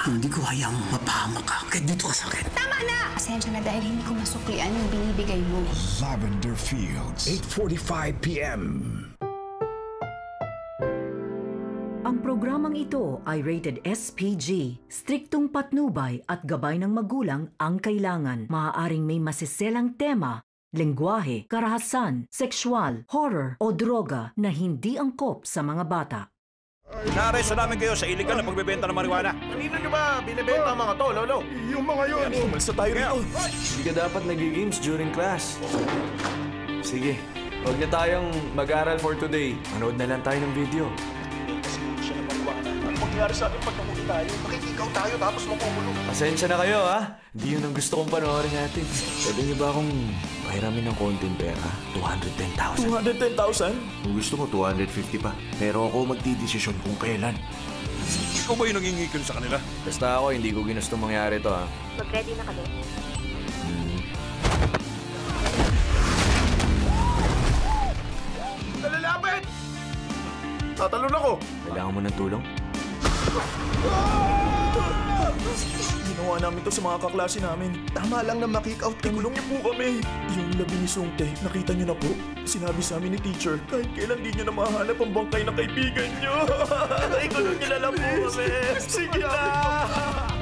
Hindi ko hayang mapahamak ka. Kahit dito ka sa akin. Tama na! Pasensya na dahil hindi ko masuklian yung binibigay mo. Lavender Fields, 8:45 p.m. Ang programang ito ay rated SPG. Striktong patnubay at gabay ng magulang ang kailangan. Maaaring may masiselang tema, lengguwahe, karahasan, sexual, horror o droga na hindi angkop sa mga bata. Na-arresto namin kayo sa illegal na pagbebenta ng marijuana. Kanino nyo ba binibenta ang mga to, Lolo? Yung mga yun! Umalsa tayo rito. Hindi ka dapat nag-games during class. Sige, huwag na tayong mag-aral for today. Manood na lang tayo ng video. Siya na marijuana. Ano mangyayari sa atin pag namuli tayo? Makikikaw tayo tapos makukulong. Pasensya na kayo, ha? Hindi yun ang gusto kong panoorin natin. Pwede niyo ba akong pahiramin ng konting pera? 210,000. 210,000? Kung gusto mo, 250 pa. Pero ako magdidesisyon kung kailan. Ikaw ba yung nangingikil sa kanila? Basta ako, hindi ko ginusto mangyari to, ha? Mag-ready na kami. Nalalapit! Tatalon ako! Kailangan mo ng tulong? Ginawa namin to sa mga kaklase namin. Tama lang na makik-out kami. Ikulong niyo po kami. Yung labi ni Sungte, nakita niyo na po. Sinabi sa amin ni teacher, kahit kailan di niyo na mahanap ang bangkay ng kaibigan niyo. Ikulong niyo na lang po kami. Sige na!